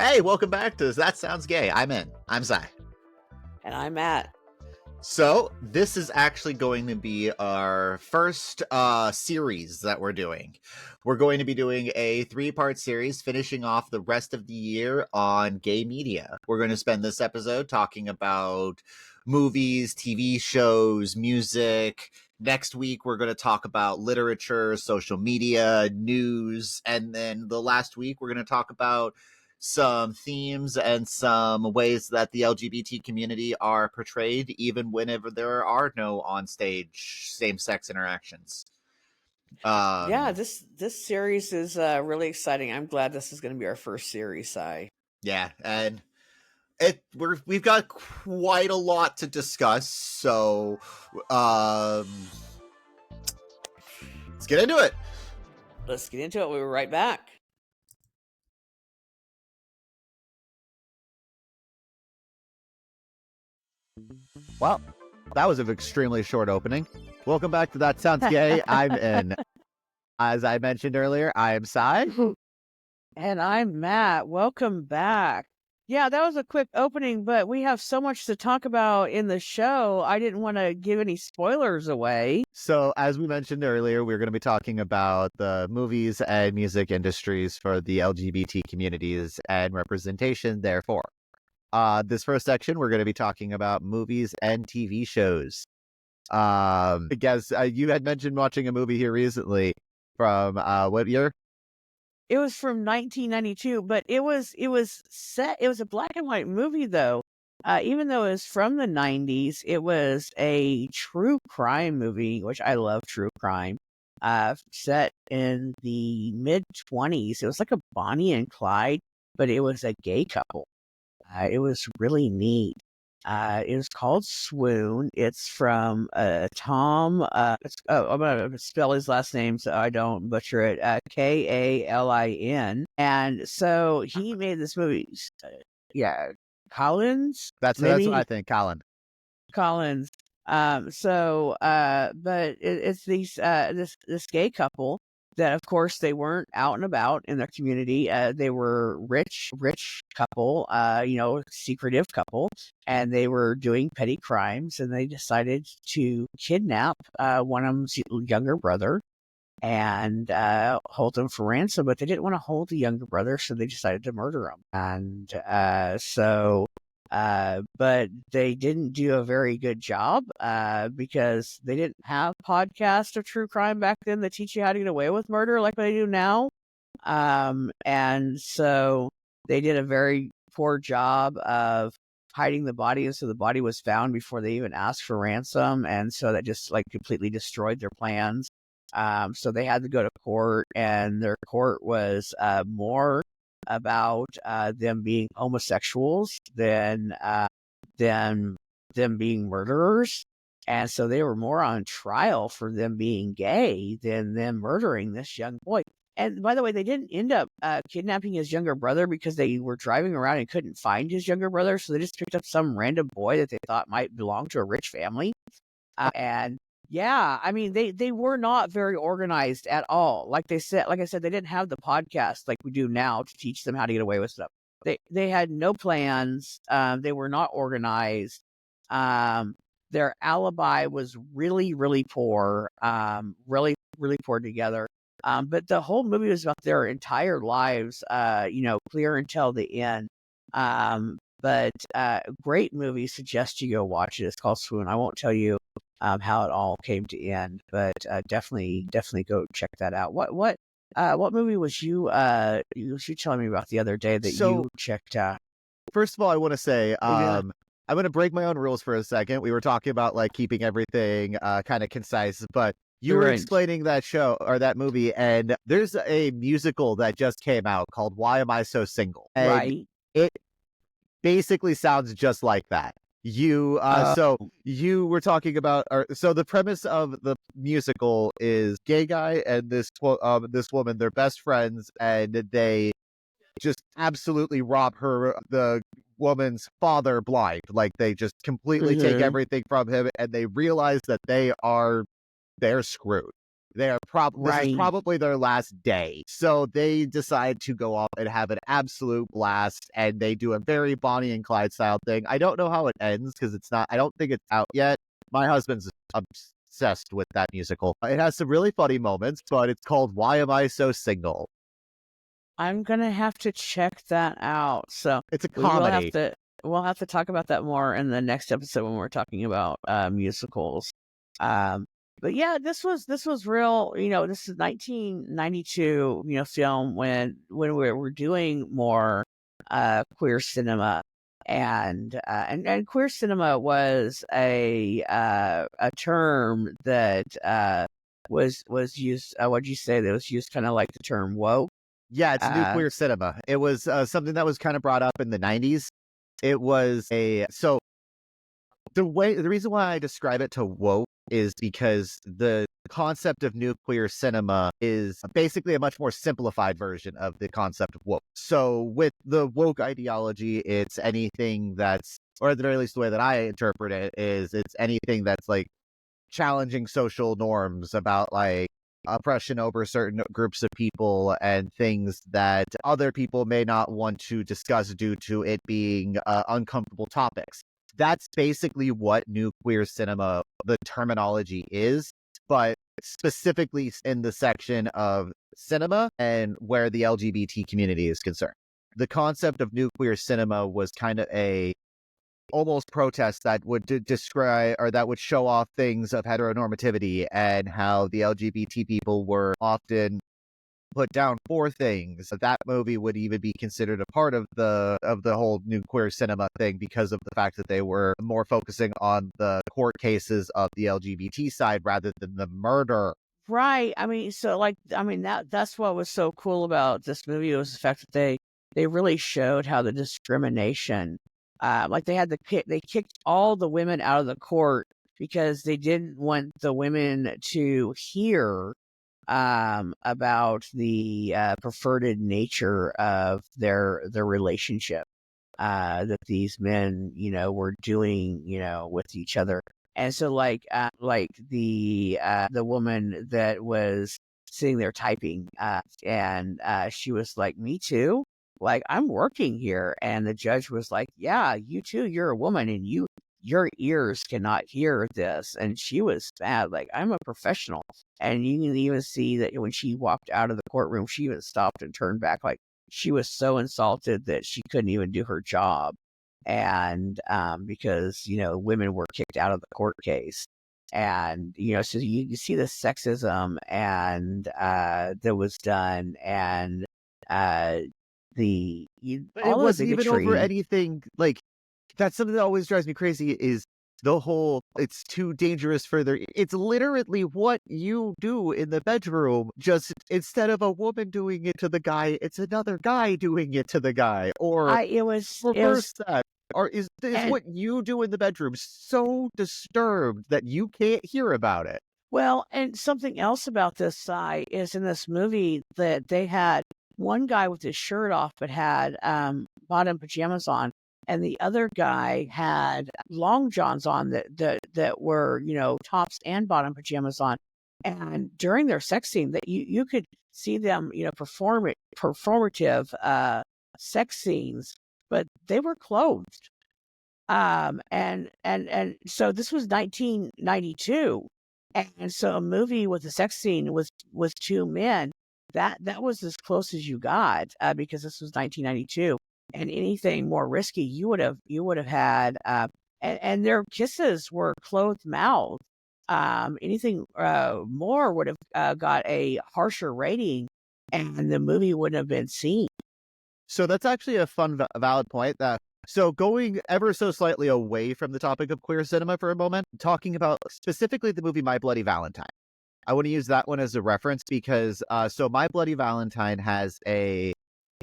Hey, welcome back to That Sounds Gay. I'm in. I'm Zai. And I'm Matt. So, this is actually going to be our first series that we're doing. We're going to be doing a 3-part series, finishing off the rest of the year on gay media. We're going to spend this episode talking about movies, TV shows, music. Next week, we're going to talk about literature, social media, news. And then the last week, we're going to talk about some themes and some ways that the LGBT community are portrayed, even whenever there are no on-stage same-sex interactions. Yeah, this series is really exciting. I'm glad this is going to be our first series, Si. Yeah, and we've got quite a lot to discuss, so let's get into it. Let's get into it. We'll be right back. Well, that was an extremely short opening. Welcome back to That Sounds Gay. I'm in. As I mentioned earlier, I am Sai. And I'm Matt. Welcome back. Yeah, that was a quick opening, but we have so much to talk about in the show. I didn't want to give any spoilers away. So, as we mentioned earlier, we're going to be talking about the movies and music industries for the LGBT communities and representation, therefore. This first section, we're going to be talking about movies and TV shows. I guess you had mentioned watching a movie here recently from what year? It was from 1992, but it was a black and white movie though. Even though it was from the 90s, it was a true crime movie, which I love true crime. Set in the mid 20s. It was like a Bonnie and Clyde, but it was a gay couple. It was really neat. It was called Swoon. It's from Tom. I'm gonna spell his last name so I don't butcher it. Kalin. And so he made this movie. Yeah, Collins. That's what I think, Colin. Collins. But it's this gay couple that, of course, they weren't out and about in their community. They were rich couple, secretive couple, and they were doing petty crimes, and they decided to kidnap one of them's younger brother and hold him for ransom, but they didn't want to hold the younger brother, so they decided to murder him. And but they didn't do a very good job because they didn't have podcasts of true crime back then that teach you how to get away with murder like they do now. And so they did a very poor job of hiding the body, and so the body was found before they even asked for ransom, and so that just like completely destroyed their plans. So they had to go to court, and their court was more about them being homosexuals than them being murderers. And so they were more on trial for them being gay than them murdering this young boy. And by the way, they didn't end up kidnapping his younger brother because they were driving around and couldn't find his younger brother. So they just picked up some random boy that they thought might belong to a rich family. And yeah, I mean, they were not very organized at all. Like I said, they didn't have the podcast like we do now to teach them how to get away with stuff. They had no plans. They were not organized. Their alibi was really, really poor. Really, really poor together. But the whole movie was about their entire lives, clear until the end. But great movie. Suggest you go watch it. It's called Swoon. I won't tell you how it all came to end, but definitely go check that out. What movie was you telling me about the other day that you checked out? First of all, I want to say I'm going to break my own rules for a second. We were talking about like keeping everything kind of concise, but you were explaining that show or that movie, and there's a musical that just came out called Why Am I So Single? And right. It basically sounds just like that. So you were talking about, so the premise of the musical is gay guy and this woman, they're best friends, and they just absolutely rob the woman's father blind. Like they just completely take everything from him, and they realize that they're screwed. This is Right. probably their last day. So they decide to go off and have an absolute blast, and they do a very Bonnie and Clyde style thing. I don't know how it ends because I don't think it's out yet. My husband's obsessed with that musical. It has some really funny moments, but it's called Why Am I So Single? I'm gonna have to check that out. So It's a we will have comedy. to we'll have to talk about that more in the next episode when we're talking about musicals. Um, but yeah, this was real. This is 1992. Film when we're doing more queer cinema, and queer cinema was a term that was used. What'd you say? That was used kind of like the term woke. Yeah, it's new Uh, queer cinema. It was something that was kind of brought up in the 90s. It was the reason why I describe it to woke is because the concept of nuclear cinema is basically a much more simplified version of the concept of woke. So with the woke ideology, it's anything that's, or at the very least the way that I interpret it is, it's anything that's like challenging social norms about like oppression over certain groups of people and things that other people may not want to discuss due to it being uncomfortable topics. That's basically what new queer cinema, the terminology is, but specifically in the section of cinema and where the LGBT community is concerned. The concept of new queer cinema was kind of a almost protest that would describe or that would show off things of heteronormativity and how the LGBT people were often put down for things. That movie would even be considered a part of the whole new queer cinema thing because of the fact that they were more focusing on the court cases of the LGBT side rather than the murder. Right. I mean, so that's what was so cool about this movie was the fact that they really showed how the discrimination, like they kicked all the women out of the court because they didn't want the women to hear about the perverted nature of their relationship that these men, were doing, with each other. And so like the woman that was sitting there typing, and she was like, "Me too. Like I'm working here." And the judge was like, "Yeah, you too. You're a woman, and your ears cannot hear this." And she was mad, like, "I'm a professional." And you can even see that when she walked out of the courtroom, she even stopped and turned back, like she was so insulted that she couldn't even do her job. And because women were kicked out of the court case, and so you see the sexism and that was done, and But it all of the wasn't even over bigotry. anything like that's something that always drives me crazy is the whole it's too dangerous for their it's literally what you do in the bedroom, just instead of a woman doing it to the guy, it's another guy doing it to the guy, or I it reverse was that. Or is and what you do in the bedroom so disturbed that you can't hear about it? Well, and something else about this side is in this movie that they had one guy with his shirt off but had bottom pajamas on, and the other guy had long johns on that were tops and bottom pajamas on. And during their sex scene, that you could see them performative sex scenes, but they were clothed. And so this was 1992, and so a movie with a sex scene was two men. That was as close as you got, because this was 1992, and anything more risky you would have had, and their kisses were closed mouth. Anything more would have got a harsher rating, and the movie wouldn't have been seen. So that's actually a fun, valid point. That so going ever so slightly away from the topic of queer cinema for a moment, talking about specifically the movie My Bloody Valentine. I want to use that one as a reference because so My Bloody Valentine has a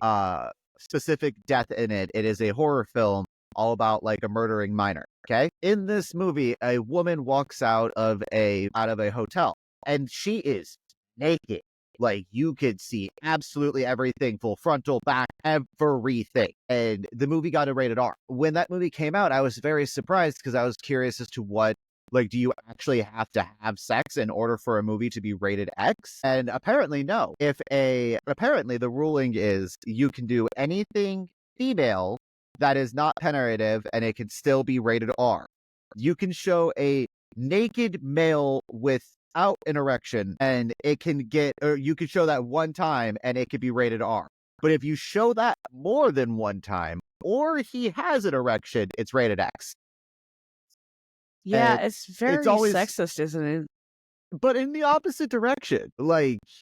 uh, specific death in it. It is a horror film all about like a murdering minor. Okay, in this movie, a woman walks out of a hotel, and she is naked. Like you could see absolutely everything, full frontal, back, everything. And the movie got a rated R. When that movie came out, I was very surprised because I was curious as to what Like, do you actually have to have sex in order for a movie to be rated X? And apparently, no. Apparently, the ruling is you can do anything female that is not penetrative and it can still be rated R. You can show a naked male without an erection and it can get, or you can show that one time and it could be rated R. But if you show that more than one time, or he has an erection, it's rated X. Yeah, And it's it's very always, sexist, isn't it? but in the opposite direction.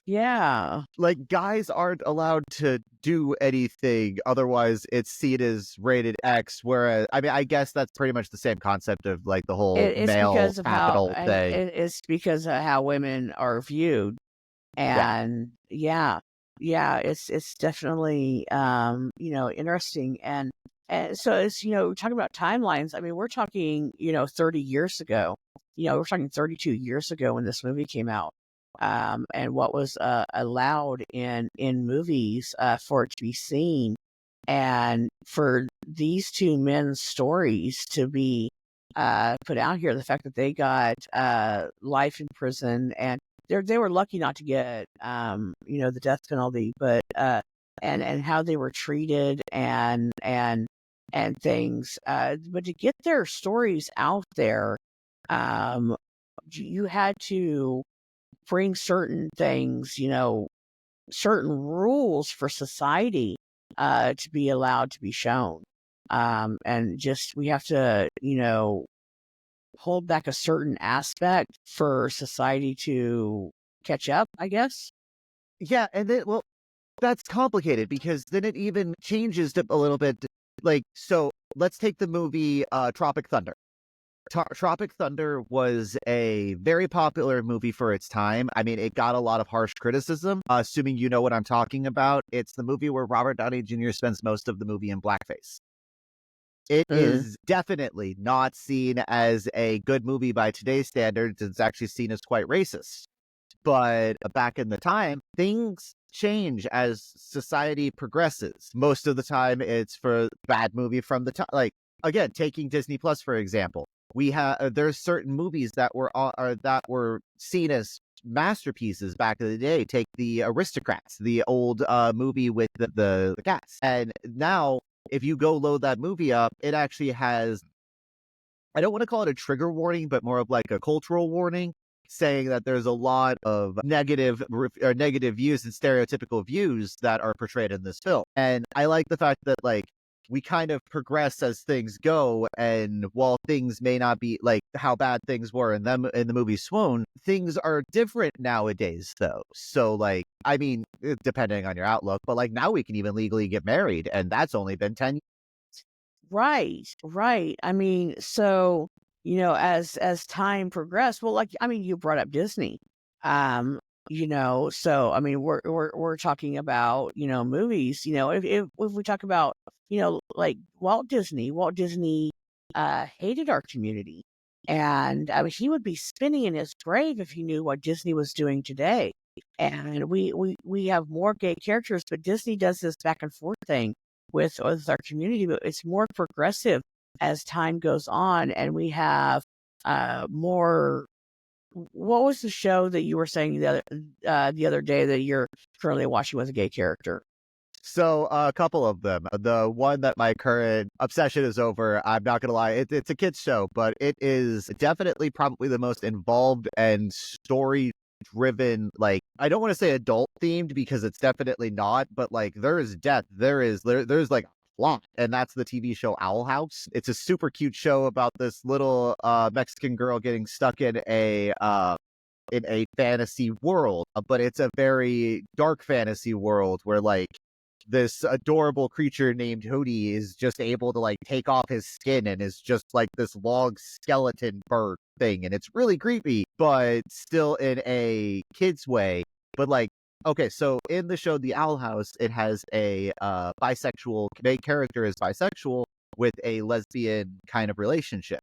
Yeah. Like guys aren't allowed to do anything, otherwise it's seen as rated X. Whereas, I mean, I guess that's pretty much the same concept of like the whole It's male because of how capital thing. it's because of how women are viewed. Yeah. And yeah, it's definitely interesting. And so it's, we're talking about timelines. I mean, we're talking 30 years ago. We're talking 32 years ago when this movie came out. And what was allowed in movies for it to be seen, and for these two men's stories to be put out here. The fact that they got life in prison, and they were lucky not to get the death penalty, but and how they were treated and things. But to get their stories out there, you had to bring certain things, certain rules for society to be allowed to be shown. And just we have to, hold back a certain aspect for society to catch up, I guess. Yeah, and then, well, that's complicated because then it even changes a little bit. Like, so let's take the movie Tropic Thunder. Tropic Thunder was a very popular movie for its time. I mean, it got a lot of harsh criticism. Assuming you know what I'm talking about, it's the movie where Robert Downey Jr. spends most of the movie in blackface. It Mm. is definitely not seen as a good movie by today's standards. It's actually seen as quite racist. But back in the time, things change as society progresses. Most of the time, it's for bad movie from the time. Like, again, taking Disney Plus for example, we have there's certain movies that were seen as masterpieces back in the day. Take the Aristocrats, the old movie with the cats, and now if you go load that movie up, it actually has, I don't want to call it a trigger warning, but more of like a cultural warning, saying that there's a lot of negative views and stereotypical views that are portrayed in this film. And I like the fact that like we kind of progress as things go, and while things may not be like how bad things were in the movie Swoon, things are different nowadays though. So like, I mean, depending on your outlook, but like now we can even legally get married, and that's only been 10 years. Right, right. I mean, so, as time progressed, well, like, I mean, you brought up Disney. So I mean, we're talking about, movies, if we talk about, like Walt Disney hated our community. And I mean, he would be spinning in his grave if he knew what Disney was doing today. And we have more gay characters, but Disney does this back and forth thing with our community, but it's more progressive as time goes on, and we have more. What was the show that you were saying the other day that you're currently watching with a gay character? So a couple of them. The one that my current obsession is over, I'm not gonna lie, it's a kids show, but it is definitely probably the most involved and story driven. Like, I don't want to say adult themed because it's definitely not, but like there is death, there's like plot, and that's the TV show Owl House. It's a super cute show about this little Mexican girl getting stuck in a fantasy world, but it's a very dark fantasy world where like this adorable creature named Hootie is just able to like take off his skin and is just like this long skeleton bird thing, and it's really creepy, but still in a kid's way. But like, okay, so in the show The Owl House, it has a bisexual main character is bisexual with a lesbian kind of relationship,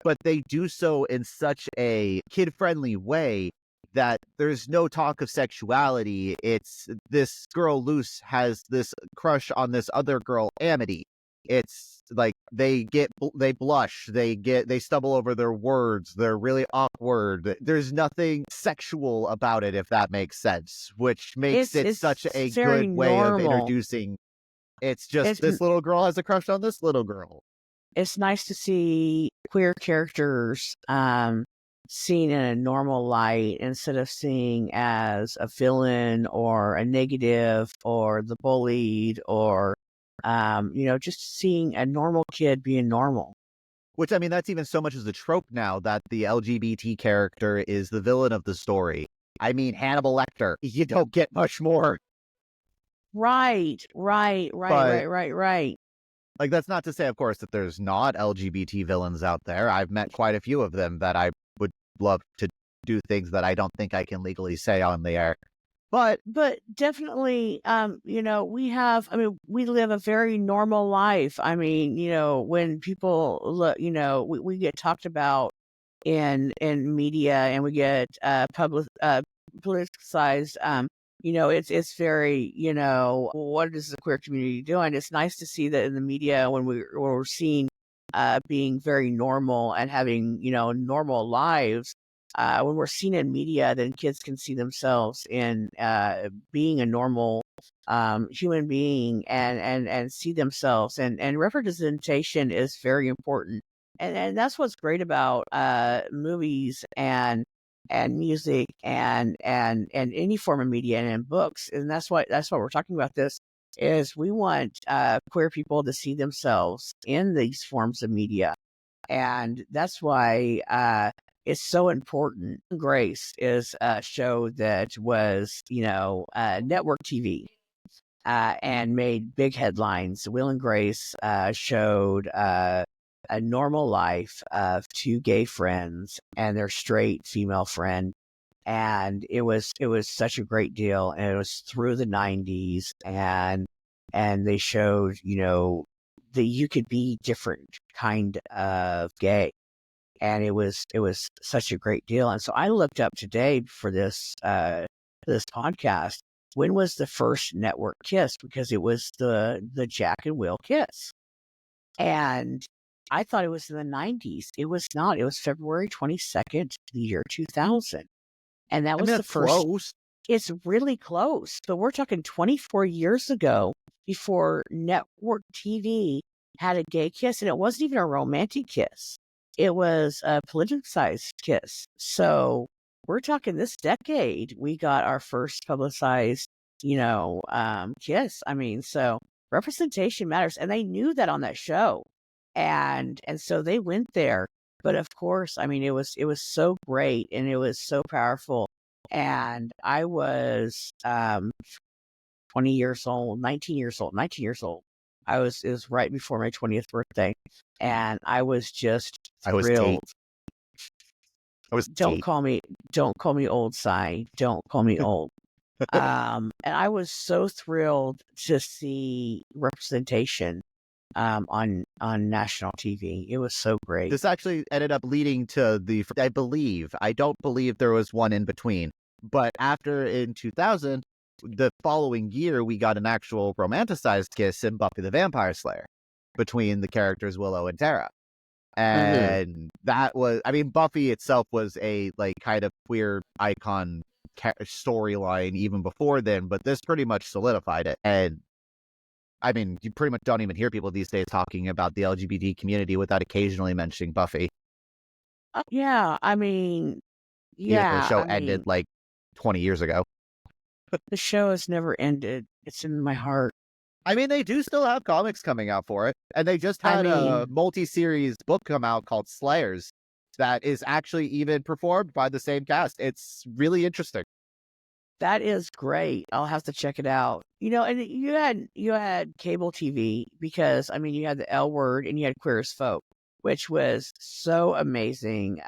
but they do so in such a kid-friendly way that there's no talk of sexuality. It's this girl Luce has this crush on this other girl Amity. It's like they blush, they stumble over their words, they're really awkward. There's nothing sexual about it, if that makes sense, which makes it such It's a very good way of normal. introducing. It's just It's this little girl has a crush on this little girl. it's nice to see queer characters seen in a normal light instead of seeing as a villain or a negative or the bullied or just seeing a normal kid being normal. Which, I mean, that's even so much as a trope now that the LGBT character is the villain of the story. I mean, Hannibal Lecter. You don't get much more. Right. But Right. like, that's not to say, of course, that there's not LGBT villains out there. I've met quite a few of them that I would love to do things that I don't think I can legally say on the air. But definitely, we live a very normal life. I mean, when people look, we get talked about in media and we get politicized. It's very, what is the queer community doing? It's nice to see that in the media when we're seen being very normal and having, normal lives. When we're seen in media, then kids can see themselves in being a normal human being and see themselves. And representation is very important. And that's what's great about movies and music and any form of media and in books. And that's why we're talking about this is we want queer people to see themselves in these forms of media. And that's why it's so important. Grace is a show that was, network TV and made big headlines. Will and Grace showed a normal life of two gay friends and their straight female friend. And it was such a great deal. And it was through the 90s and they showed, that you could be different kind of gay. And it was such a great deal. And so I looked up today for this podcast. When was the first network kiss? Because it was the Jack and Will kiss. And I thought it was in the 90s. It was not. It was February 22nd, the year 2000. And that was the first. Close. It's really close. But we're talking 24 years ago before network TV had a gay kiss. And it wasn't even a romantic kiss. It was a politicized kiss. So we're talking this decade, we got our first publicized, kiss. I mean, so representation matters. And they knew that on that show. And so they went there. But of course, I mean, it was so great and it was so powerful. And I was 20 years old, 19 years old. It was right before my 20th birthday. And I was just thrilled. Don't call me old, Cy. Don't call me old. And I was so thrilled to see representation on national TV. It was so great. This actually ended up leading to I don't believe there was one in between, but after in 2000, the following year, we got an actual romanticized kiss in Buffy the Vampire Slayer between the characters Willow and Tara. And that was, I mean, Buffy itself was a kind of queer icon storyline even before then, but this pretty much solidified it. And I mean, you pretty much don't even hear people these days talking about the LGBT community without occasionally mentioning Buffy. Yeah, I mean, even though the show ended 20 years ago. The show has never ended. It's in my heart. I mean, they do still have comics coming out for it. And they just had a multi-series book come out called Slayers that is actually even performed by the same cast. It's really interesting. That is great. I'll have to check it out. And you had cable TV because, I mean, you had the L Word and you had Queer as Folk, which was so amazing,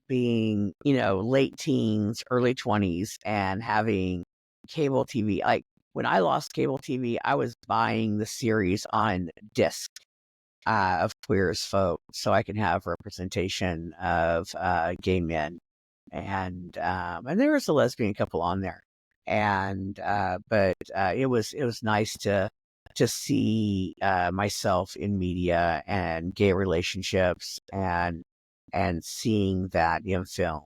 being, late teens, early 20s and having cable TV. Like, when I lost cable TV, I was buying the series on disc of Queer as Folk so I can have representation of gay men. And there was a lesbian couple on there. And but it was nice to to see myself in media and gay relationships and seeing that in film.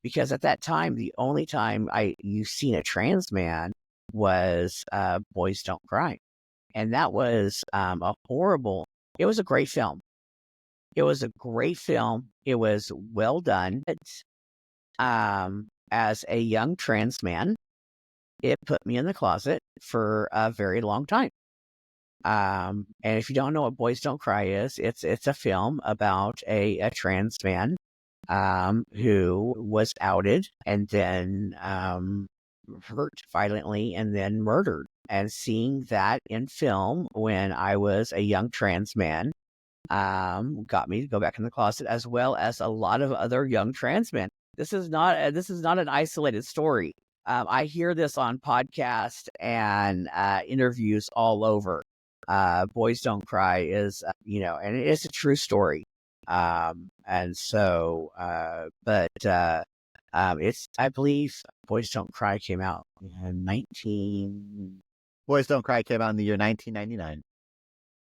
Because at that time, the only time you seen a trans man was Boys Don't Cry. And that was it was a great film. It was a great film. It was well done. As a young trans man, it put me in the closet for a very long time. And if you don't know what Boys Don't Cry is, it's a film about a trans man who was outed and then hurt violently and then murdered. And seeing that in film when I was a young trans man got me to go back in the closet, as well as a lot of other young trans men. This is not an isolated story. I hear this on podcasts and interviews all over. Boys Don't Cry is, and it's a true story. And so, it's, I believe Boys Don't Cry came out in Boys Don't Cry came out in the year 1999.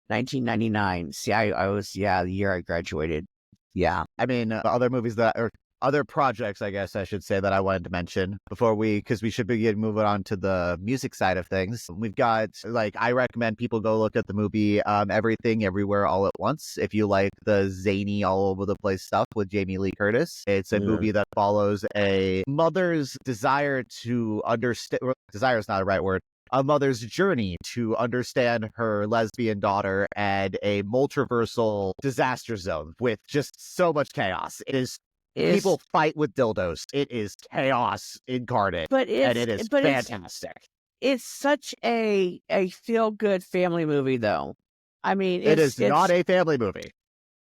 1999. See, I was, the year I graduated. Yeah. I mean, other movies or other projects, I guess I should say, that I wanted to mention because we should be moving on to the music side of things. We've got, I recommend people go look at the movie Everything Everywhere All at Once. If you like the zany, all over the place stuff with Jamie Lee Curtis, it's a movie that follows a mother's desire to understand. Desire is not the right word. A mother's journey to understand her lesbian daughter and a multiversal disaster zone with just so much chaos. People fight with dildos. It is chaos incarnate, and it is fantastic. It's such a feel-good family movie, though. I mean, it is not a family movie.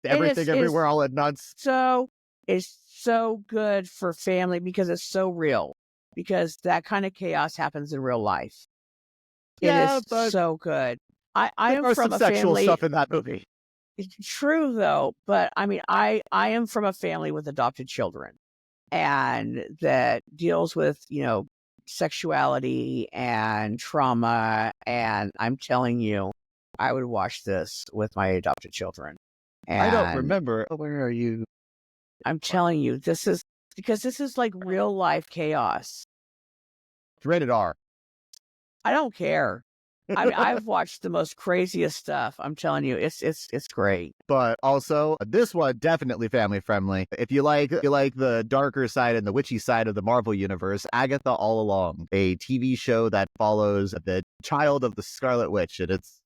Everything Everywhere All at Once. So it's so good for family because it's so real. Because that kind of chaos happens in real life. It is so good. I am from some a sexual family stuff in that movie. It's true, though, but I mean, I am from a family with adopted children, and that deals with, sexuality and trauma. And I'm telling you, I would watch this with my adopted children. And I don't remember. Where are you? I'm telling you, this is like real life chaos. It's rated R. I don't care. I mean, I've watched the most craziest stuff. I'm telling you, it's great. But also, this one definitely family friendly. If you like the darker side and the witchy side of the Marvel universe, Agatha All Along, a TV show that follows the child of the Scarlet Witch, and it's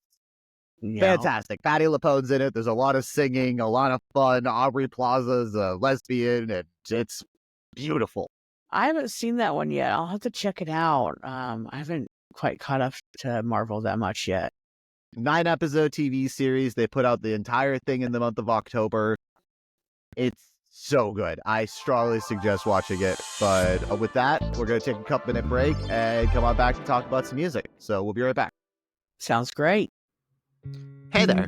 fantastic. Patti LuPone's in it. There's a lot of singing, a lot of fun. Aubrey Plaza's a lesbian, and it's beautiful. I haven't seen that one yet. I'll have to check it out. I haven't quite caught up to Marvel that much yet. 9-episode TV series. They put out the entire thing in the month of October. It's so good. I strongly suggest watching it. But with that, we're going to take a couple minute break and come on back to talk about some music. So we'll be right back. Sounds great. Hey there.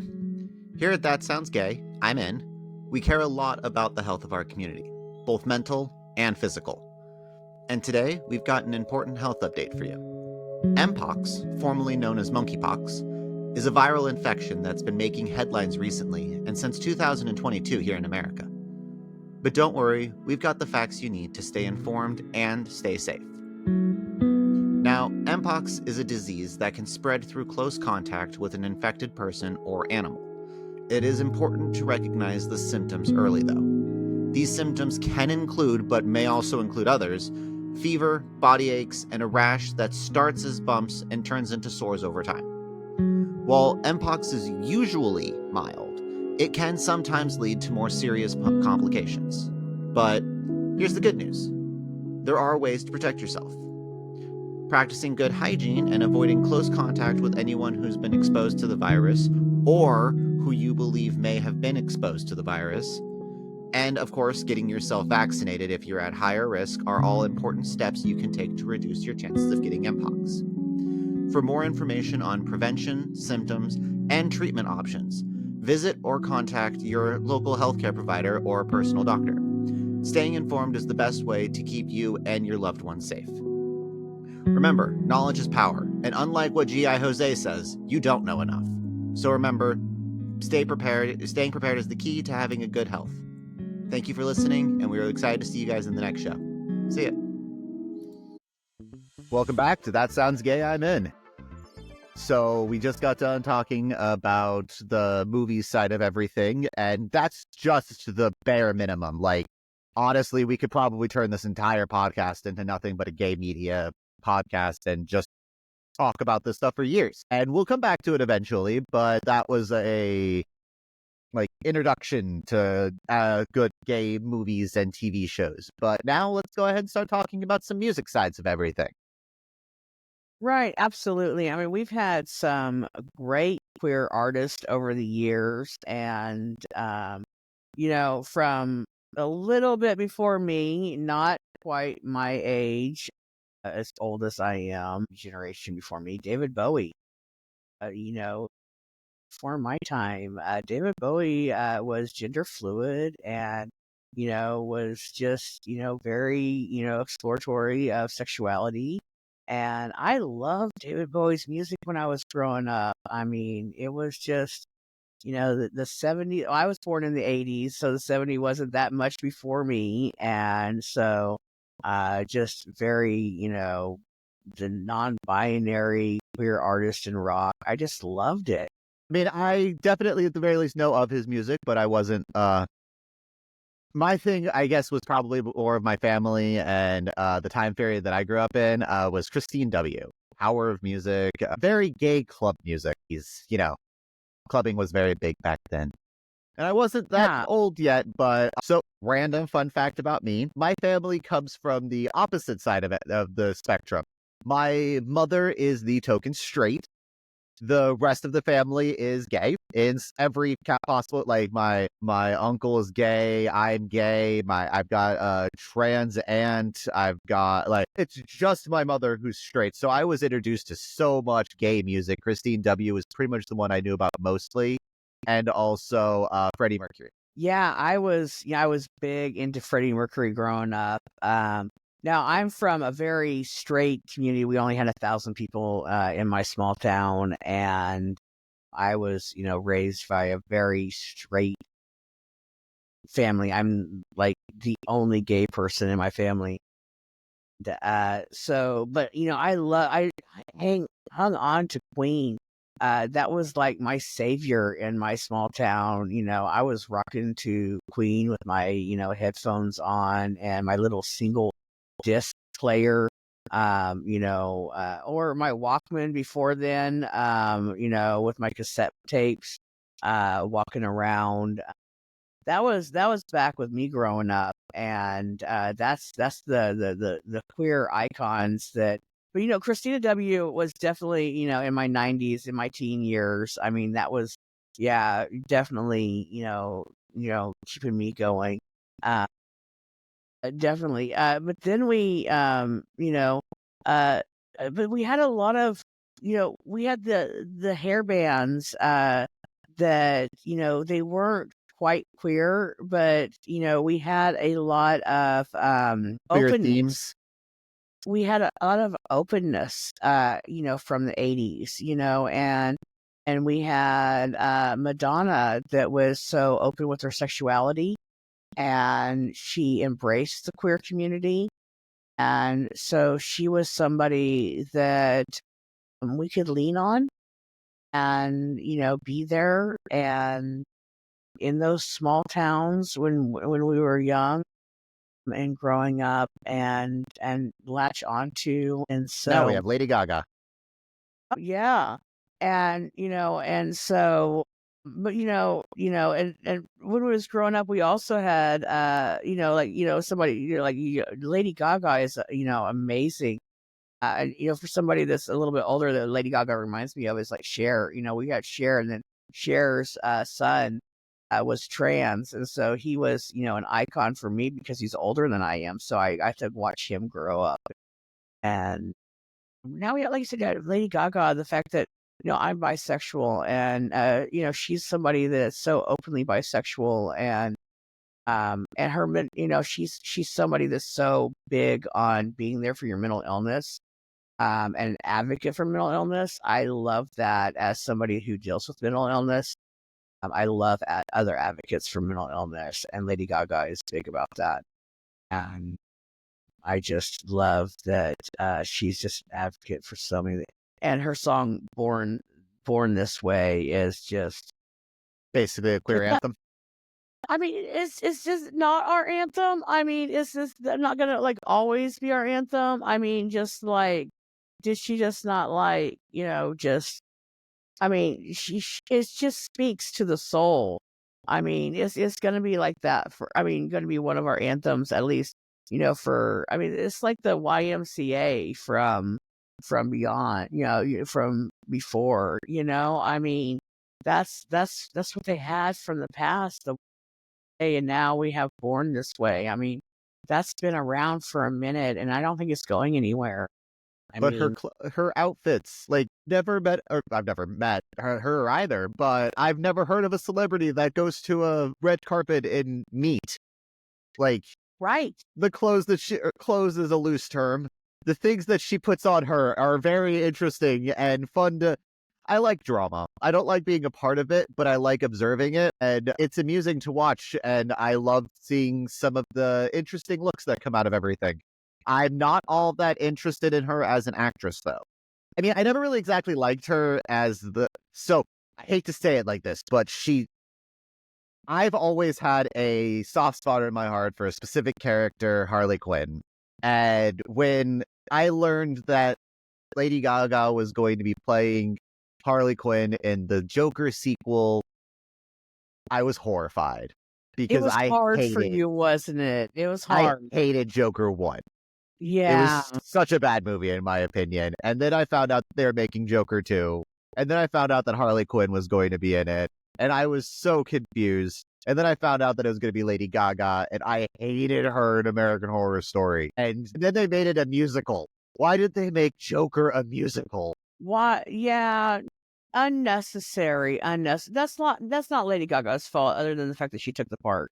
Here at That Sounds Gay, I'm in. We care a lot about the health of our community, both mental and physical. And today, we've got an important health update for you. Mpox, formerly known as monkeypox, is a viral infection that's been making headlines recently and since 2022 here in America. But don't worry, we've got the facts you need to stay informed and stay safe. Now, Mpox is a disease that can spread through close contact with an infected person or animal. It is important to recognize the symptoms early, though. These symptoms can include, but may also include others, fever, body aches, and a rash that starts as bumps and turns into sores over time. While Mpox is usually mild, it can sometimes lead to more serious complications. But here's the good news. There are ways to protect yourself. Practicing good hygiene and avoiding close contact with anyone who's been exposed to the virus or who you believe may have been exposed to the virus, and, of course, getting yourself vaccinated if you're at higher risk are all important steps you can take to reduce your chances of getting Mpox. For more information on prevention, symptoms, and treatment options, visit or contact your local healthcare provider or personal doctor. Staying informed is the best way to keep you and your loved ones safe. Remember, knowledge is power, and unlike what G.I. Jose says, you don't know enough. So remember, staying prepared is the key to having a good health. Thank you for listening, and we're excited to see you guys in the next show. See ya. Welcome back to That Sounds Gay, I'm In. So we just got done talking about the movie side of everything, and that's just the bare minimum. Like, honestly, we could probably turn this entire podcast into nothing but a gay media podcast and just talk about this stuff for years. And we'll come back to it eventually, but that was a introduction to good gay movies and TV shows. But now let's go ahead and start talking about some music sides of everything. Right, absolutely. I mean, we've had some great queer artists over the years, and from a little bit before me, not quite my age, as old as I am, generation before me, David Bowie. Before my time, David Bowie was gender fluid and was just very exploratory of sexuality. And I loved David Bowie's music when I was growing up. I mean, it was just, the 70s. I was born in the 80s, so the 70s wasn't that much before me. And so just very, the non binary queer artist in rock. I just loved it. I mean, I definitely at the very least know of his music, but I wasn't my thing, I guess, was probably more of my family and the time period that I grew up in was Christine W. Power of Music, very gay club music. Clubbing was very big back then. And I wasn't that old yet, but so random fun fact about me. My family comes from the opposite side of the spectrum. My mother is the token straight. The rest of the family is gay in every possible. Like my uncle is gay. I'm gay. I've got a trans aunt. I've got it's just my mother who's straight. So I was introduced to so much gay music. Christine W. is pretty much the one I knew about mostly, and also Freddie Mercury. Yeah, I was big into Freddie Mercury growing up. Now, I'm from a very straight community. We only had 1,000 people in my small town, and I was, raised by a very straight family. I'm like the only gay person in my family. But I hung on to Queen. That was like my savior in my small town. I was rocking to Queen with my, headphones on and my little single disc player, or my Walkman before then, with my cassette tapes, walking around. That was back with me growing up, and that's the queer icons that. But Christina W. was definitely in my 90s, in my teen years. I mean, that was definitely keeping me going. Definitely. But then but we had a lot of, we had the hair bands that, they weren't quite queer, but, we had a lot of Queer openness. themes. We had a lot of openness, from the 80s, and we had Madonna that was so open with her sexuality. And she embraced the queer community. And so she was somebody that we could lean on and, be there. And in those small towns when we were young and growing up and latch onto. And so now we have Lady Gaga. Yeah. And, and when we was growing up, we also had, somebody, Lady Gaga is, amazing. For somebody that's a little bit older, that Lady Gaga reminds me of is like Cher. We got Cher, and then Cher's son was trans, and so he was, an icon for me because he's older than I am. So I got to watch him grow up, and now we got, like you said, Lady Gaga. The fact that I'm bisexual, and she's somebody that's so openly bisexual, and her, she's somebody that's so big on being there for your mental illness. and an advocate for mental illness. I love that as somebody who deals with mental illness. I love other advocates for mental illness, and Lady Gaga is big about that. And I just love that she's just an advocate for so many. And her song "Born This Way" is just Basically a queer anthem. I mean, it's just not our anthem. I mean, it's just not gonna like always be our anthem. I mean, just like, did she just not like, just I mean, it just speaks to the soul. I mean, it's gonna be like that gonna be one of our anthems at least, I mean, it's like the YMCA from beyond, from before, I mean, that's what they had from the past, the way, and now we have Born This Way. I mean, that's been around for a minute, and I don't think it's going anywhere. I But mean, her outfits, like, never met, or I've never met her either, but I've never heard of a celebrity that goes to a red carpet in meat. Like, right. the clothes is a loose term. The things that she puts on her are very interesting and fun to. I like drama. I don't like being a part of it, but I like observing it, and it's amusing to watch. And I love seeing some of the interesting looks that come out of everything. I'm not all that interested in her as an actress, though. I mean, I never really exactly liked her as the. So I hate to say it like this, but I've always had a soft spot in my heart for a specific character, Harley Quinn. And when I learned that Lady Gaga was going to be playing Harley Quinn in the Joker sequel, I was horrified It because was hard for you, wasn't it? It was I hard. hated Joker 1. It Yeah. was such a bad movie, in my opinion. And then I found out they were making Joker 2. And then I found out that Harley Quinn was going to be in it. And I was so confused. And then I found out that it was going to be Lady Gaga. And I hated her in American Horror Story. And then they made it a musical. Why did they make Joker a musical? Why? Yeah. Unnecessary. Unnecessary. That's not Lady Gaga's fault, other than the fact that she took the part.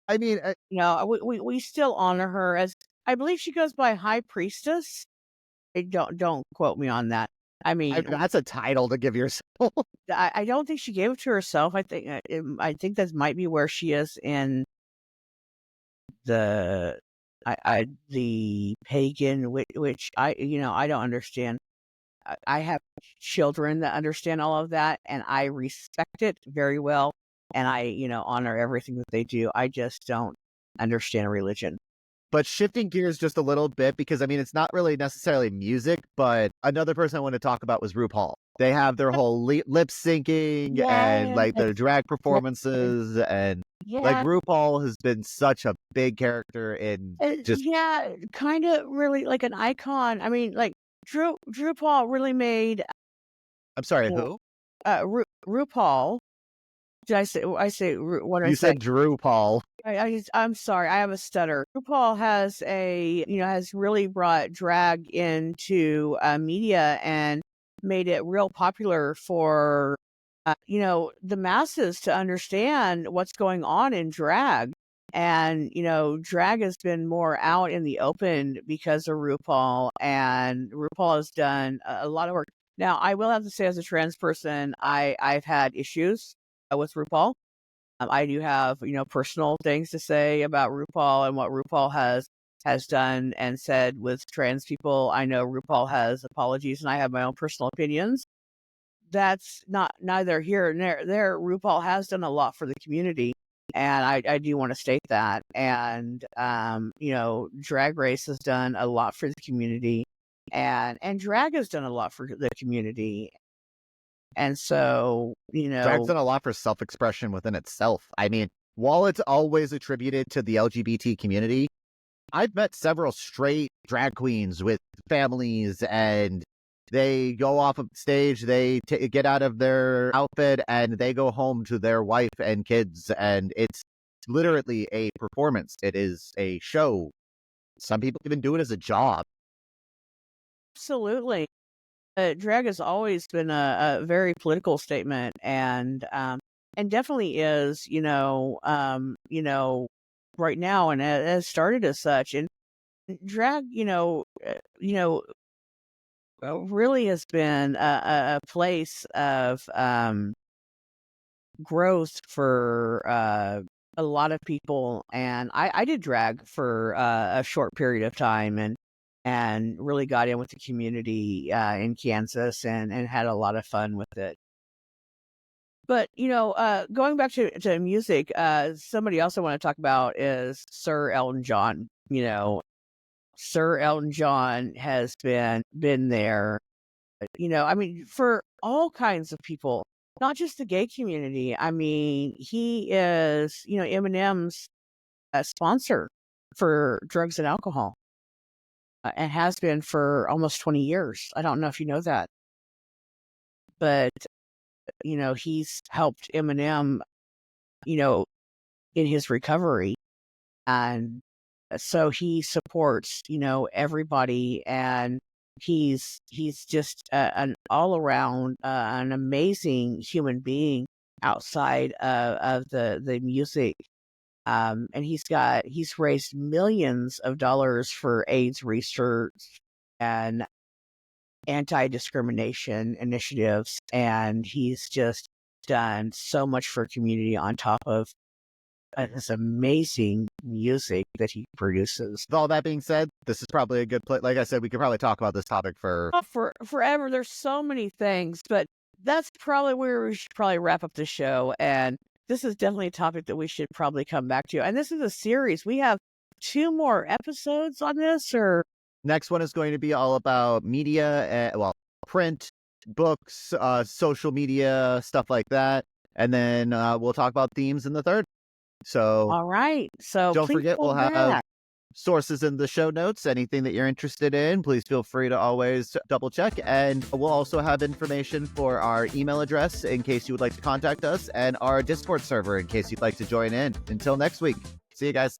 I mean, We still honor her as, I believe she goes by High Priestess. Don't quote me on that. I mean, that's a title to give yourself. I don't think she gave it to herself. I think that might be where she is in the the pagan, which I don't understand. I have children that understand all of that, and I respect it very well, and I honor everything that they do. I just don't understand religion. But shifting gears just a little bit, because I mean, it's not really necessarily music, but another person I want to talk about was RuPaul. They have their whole lip syncing and like their drag performances, and like Yeah, RuPaul has been such a big character in just. yeah, kind of really like an icon. I mean, like Drew Paul really made I'm sorry, uh, who? RuPaul. Did I say what did I You say? said Drew Paul. I'm sorry, I have a stutter. RuPaul has really brought drag into media and made it real popular for the masses to understand what's going on in drag. And drag has been more out in the open because of RuPaul, and RuPaul has done a lot of work. Now, I will have to say, as a trans person, I've had issues with RuPaul. I do have, personal things to say about RuPaul and what RuPaul has done and said with trans people. I know RuPaul has apologies, and I have my own personal opinions. That's not neither here nor there. RuPaul has done a lot for the community, and I do want to state that. And Drag Race has done a lot for the community, and drag has done a lot for the community. And so, Drag's done a lot for self-expression within itself. I mean, while it's always attributed to the LGBT community, I've met several straight drag queens with families, and they go off of stage, they get out of their outfit, and they go home to their wife and kids, and it's literally a performance. It is a show. Some people even do it as a job. absolutely. Drag has always been a very political statement, and definitely is, right now, and it has started as such. And drag, really has been a place of growth for a lot of people. And I did drag for a short period of time, and really got in with the community in Kansas, and had a lot of fun with it. But going back to music, somebody else I want to talk about is Sir Elton John. Sir Elton John has been there. I mean, for all kinds of people, not just the gay community. I mean, he is, Eminem's sponsor for drugs and alcohol, and has been for almost 20 years. I don't know if you know that, but he's helped Eminem, you know, in his recovery. And so he supports, everybody, and he's just an all around an amazing human being outside of the music. And he's raised millions of dollars for AIDS research and anti-discrimination initiatives, and he's just done so much for community on top of his amazing music that he produces. With all that being said, this is probably a good place. Like I said, we could probably talk about this topic for Forever. There's so many things, but that's probably where we should probably wrap up the show. And this is definitely a topic that we should probably come back to. And this is a series. We have 2 more episodes on this, or next one is going to be all about media, print, books, social media, stuff like that. And then we'll talk about themes in the third. So all right. So don't forget, we'll have that. sources in the show notes. Anything that you're interested in, please feel free to always double check. And we'll also have information for our email address in case you would like to contact us, and our Discord server in case you'd like to join in. Until next week, see you guys.